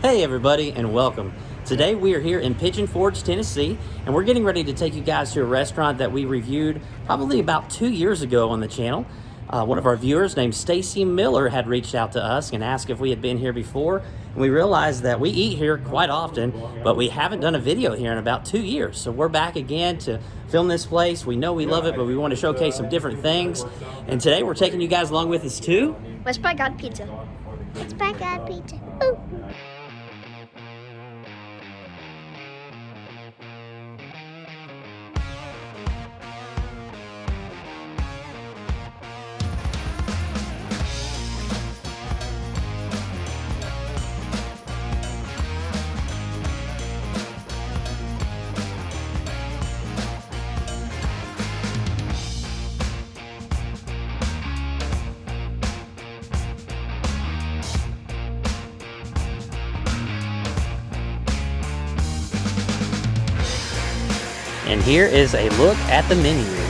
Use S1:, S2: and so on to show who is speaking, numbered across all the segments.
S1: Hey everybody, and welcome. Today we are here in Pigeon Forge, Tennessee, and we're getting ready to take you guys to a restaurant that we reviewed probably about 2 years ago on the channel. One of our viewers named Stacy Miller had reached out to us and asked if we had been here before, and we realized that we eat here quite often, but we haven't done a video here in about 2 years. So we're back again to film this place. We know we love it, but we want to showcase some different things. And today we're taking you guys along with us too.
S2: Let's buy God pizza. Let's buy God pizza. Ooh.
S1: And here is a look at the menu.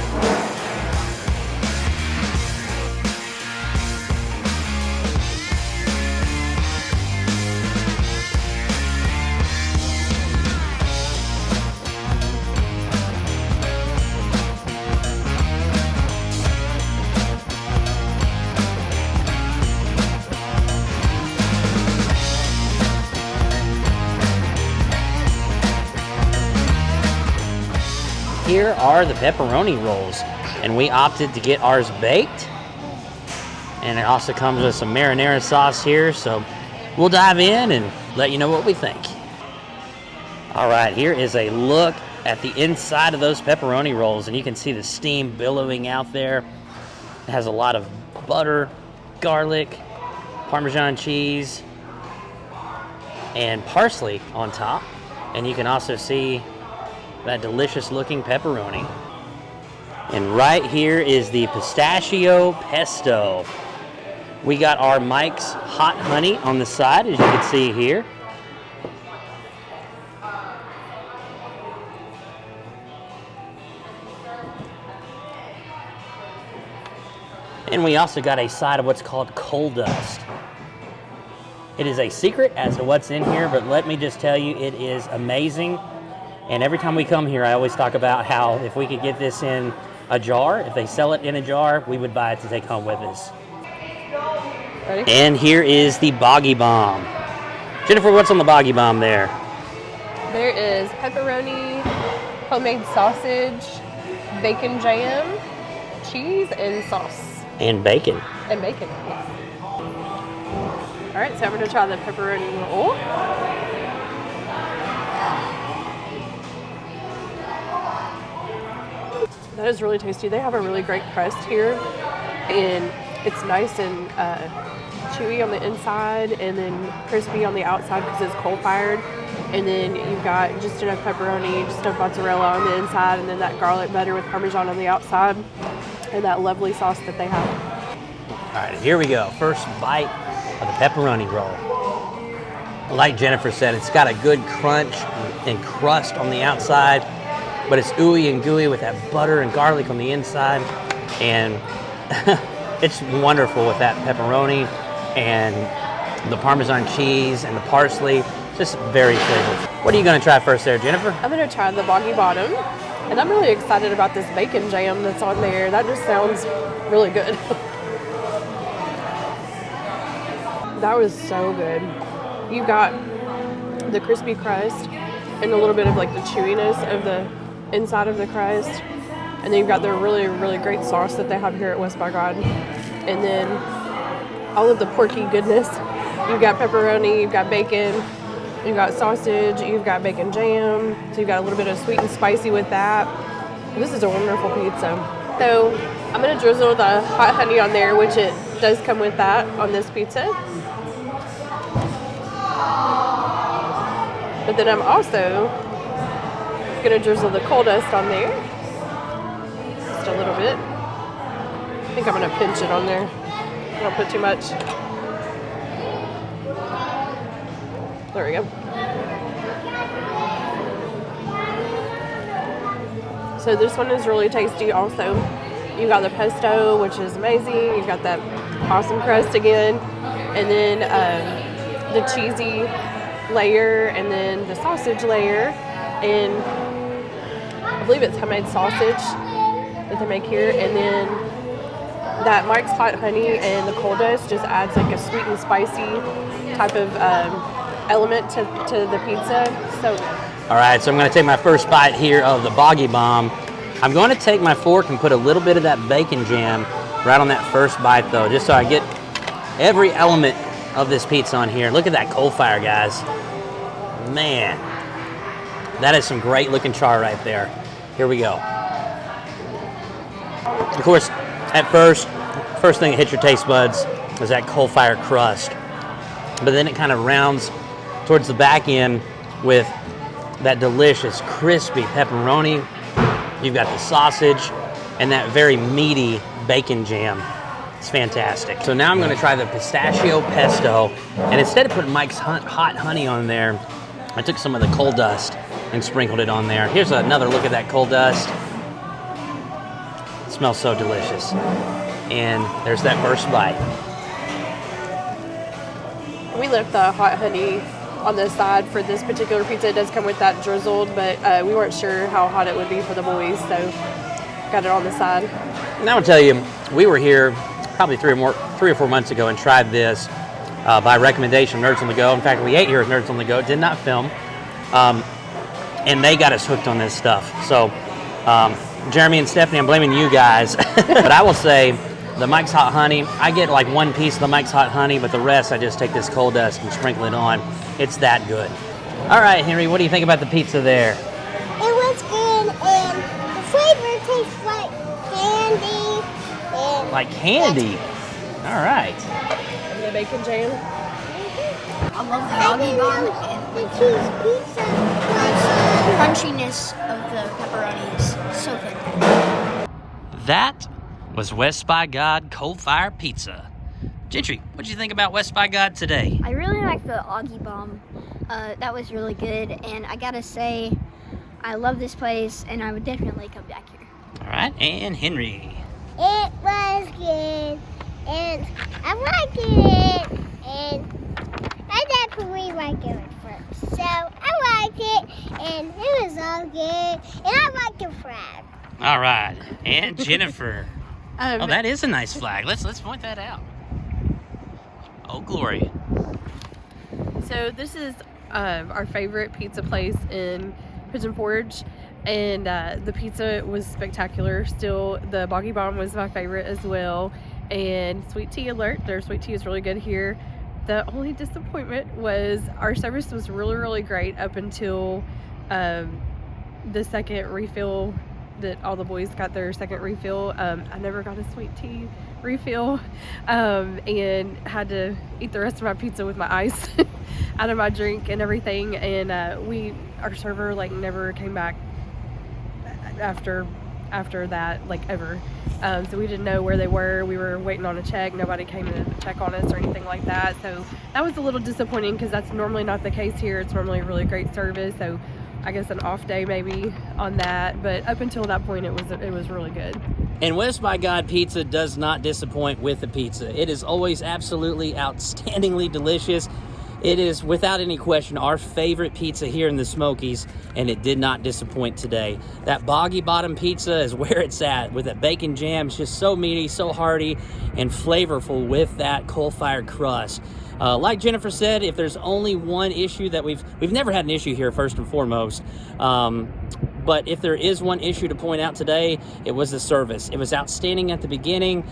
S1: Here are the pepperoni rolls, and we opted to get ours baked. And it also comes with some marinara sauce here, so we'll dive in and let you know what we think. All right, here is a look at the inside of those pepperoni rolls, and you can see the steam billowing out there. It has a lot of butter, garlic, Parmesan cheese, and parsley on top. And you can also see that delicious looking pepperoni. And right here is the pistachio pesto. We got our Mike's hot honey on the side, as you can see here. And we also got a side of what's called coal dust. It is a secret as to what's in here, but let me just tell you, it is amazing. And every time we come here, I always talk about how if we could get this in a jar, if they sell it in a jar, we would buy it to take home with us.
S3: Ready?
S1: And here is the boggy bomb. Jennifer, what's on the boggy bomb there?
S3: There is pepperoni, homemade sausage, bacon jam, cheese, and sauce.
S1: And bacon.
S3: And bacon, yes. All right, so I'm going to try the pepperoni roll. That is really tasty. They have a really great crust here, and it's nice and chewy on the inside and then crispy on the outside because it's coal-fired. And then you've got just enough pepperoni, just enough mozzarella on the inside, and then that garlic butter with Parmesan on the outside, and that lovely sauce that they have.
S1: All right, here we go. First bite of the pepperoni roll. Like Jennifer said, it's got a good crunch and crust on the outside, but it's ooey and gooey with that butter and garlic on the inside, and it's wonderful with that pepperoni and the Parmesan cheese and the parsley. Just very flavorful. What are you going to try first there, Jennifer?
S3: I'm going to try the boggy bottom, and I'm really excited about this bacon jam that's on there. That just sounds really good. That was so good. You've got the crispy crust and a little bit of like the chewiness of the inside of the crust, and then you've got the really, really great sauce that they have here at West by God, and then all of the porky goodness. You've got pepperoni, you've got bacon, you've got sausage, you've got bacon jam, so you've got a little bit of sweet and spicy with that. This is a wonderful pizza. So I'm going to drizzle the hot honey on there, which it does come with that on this pizza. But then I'm also going to drizzle the coal dust on there. Just a little bit. I think I'm going to pinch it on there. I don't put too much. There we go. So this one is really tasty also. You got the pesto, which is amazing. You've got that awesome crust again. And then the cheesy layer, and then the sausage layer, and I believe it's homemade sausage that they make here, and then that Mike's Hot Honey and the coal dust just adds like a sweet and spicy type of element to the pizza. So
S1: All right, so I'm going to take my first bite here of the Boggy Bomb. I'm going to take my fork and put a little bit of that bacon jam right on that first bite, though, just so I get every element of this pizza on here. Look at that coal fire, guys. Man, that is some great looking char right there. Here we go. Of course, at first thing that hits your taste buds is that coal fire crust. But then it kind of rounds towards the back end with that delicious crispy pepperoni. You've got the sausage and that very meaty bacon jam. It's fantastic. So now I'm going to try the pistachio pesto, and instead of putting Mike's hot honey on there, I took some of the coal dust and sprinkled it on there. Here's another look at that coal dust. It smells so delicious. And there's that first bite.
S3: we left the hot honey on the side for this particular pizza. It does come with that drizzled, but we weren't sure how hot it would be for the boys, so got it on the side.
S1: And I will tell you, we were here probably 3 or 4 months ago and tried this by recommendation of Nerds on the Go. In fact, we ate here at Nerds on the Go, did not film, and they got us hooked on this stuff. So, Jeremy and Stephanie, I'm blaming you guys, but I will say the Mike's Hot Honey, I get like 1 piece of the Mike's Hot Honey, but the rest I just take this coal dust and sprinkle it on. It's that good. All right, Henry, what do you think about the pizza there?
S2: It was good, and the flavor tastes like candy. And
S1: Like candy? All right.
S3: And the bacon jam.
S4: I love the boggy bomb and
S2: the cheese pizza.
S4: the crunchiness of the pepperoni is so fantastic.
S1: That was West by God Coal Fire Pizza. Gentry, what did you think about West by God today?
S4: I really like the Augie bomb. That was really good, and I gotta say, I love this place, and I would definitely come back here.
S1: All right, and Henry.
S2: It was good, and I like it, and I definitely like it at first. So I like it, and it was all good, and I like the flag.
S1: All right, and Jennifer. Oh, that is a nice flag. Let's point that out. Oh, glory.
S3: So this is our favorite pizza place in Pigeon Forge, and the pizza was spectacular. Still, the Boggy Bomb was my favorite as well. And sweet tea alert, their sweet tea is really good here. The only disappointment was our service was really, really great up until the second refill that all the boys got their second refill. I never got a sweet tea refill, and had to eat the rest of my pizza with my ice out of my drink and everything. And our server like never came back after that, like ever. So we didn't know where they were. We were waiting on a check. Nobody came to check on us or anything like that. So that was a little disappointing because that's normally not the case here. It's normally a really great service. So I guess an off day maybe on that, but up until that point it was really good.
S1: And West by God Pizza does not disappoint with the pizza. It is always absolutely outstandingly delicious. It is without any question our favorite pizza here in the Smokies, and it did not disappoint today. That Boggy Bottom pizza is where it's at with that bacon jam. It's just so meaty, so hearty, and flavorful with that coal-fired crust. Like Jennifer said, if there's only one issue that we've never had an issue here, first and foremost, but if there is one issue to point out today, it was the service. It was outstanding at the beginning.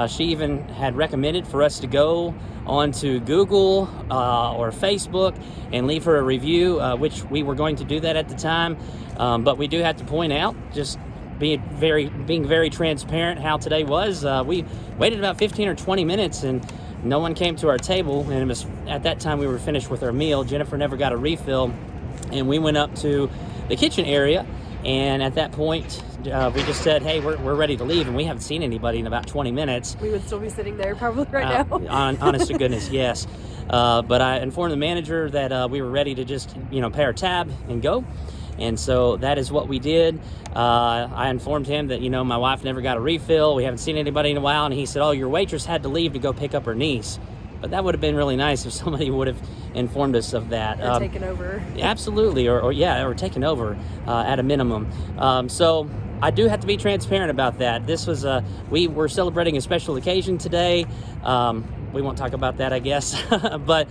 S1: She even had recommended for us to go onto Google or Facebook and leave her a review, which we were going to do that at the time. But we do have to point out, just being very transparent, how today was. We waited about 15 or 20 minutes and no one came to our table, and it was at that time we were finished with our meal. Jennifer never got a refill, and we went up to the kitchen area, and at that point we just said, hey, we're ready to leave, and we haven't seen anybody in about 20 minutes.
S3: We would still be sitting there probably right now.
S1: Honest to goodness, yes. But I informed the manager that we were ready to just pay our tab and go. And so that is what we did. I informed him that, my wife never got a refill. We haven't seen anybody in a while. And he said, oh, your waitress had to leave to go pick up her niece. but that would have been really nice if somebody would have informed us of that.
S3: Or taken over.
S1: Absolutely, or taken over at a minimum. So I do have to be transparent about that. This was we were celebrating a special occasion today. We won't talk about that, I guess. But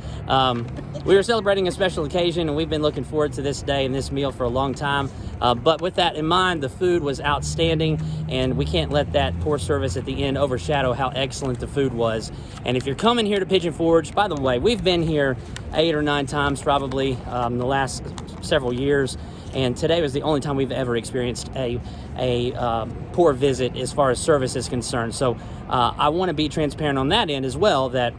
S1: we were celebrating a special occasion, and we've been looking forward to this day and this meal for a long time. But with that in mind, the food was outstanding, and we can't let that poor service at the end overshadow how excellent the food was. And if you're coming here to Pigeon Forge, by the way, we've been here 8 or 9 times probably in the last several years. And today was the only time we've ever experienced a poor visit as far as service is concerned. So I want to be transparent on that end as well, that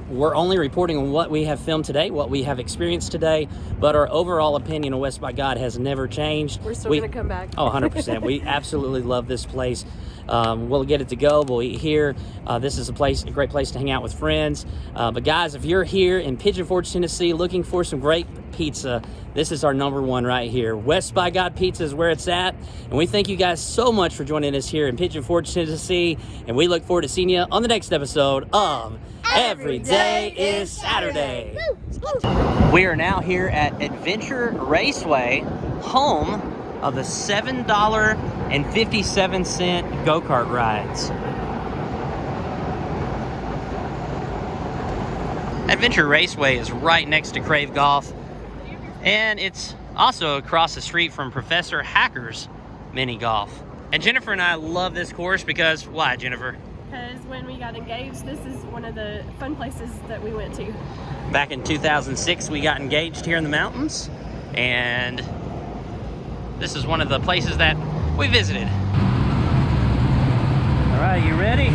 S1: we're only reporting on what we have filmed today, what we have experienced today, but our overall opinion of West by God has never changed.
S3: We're still going to come back.
S1: Oh, 100%. We absolutely love this place. We'll get it to go. We'll eat here. This is a great place to hang out with friends. But guys, if you're here in Pigeon Forge, Tennessee, looking for some great pizza, this is our number one right here. West by God Pizza is where it's at. And we thank you guys so much for joining us here in Pigeon Forge, Tennessee. And we look forward to seeing you on the next episode of Every Day is Saturday. We are now here at Adventure Raceway, home of the $7.57 go-kart rides. Adventure Raceway is right next to Crave Golf, and it's also across the street from Professor Hacker's Mini Golf. And Jennifer and I love this course because, why, Jennifer?
S3: Because when we got engaged, this is one of the fun places that we went to.
S1: Back in 2006, we got engaged here in the mountains, and this is one of the places that we visited. All right, you ready?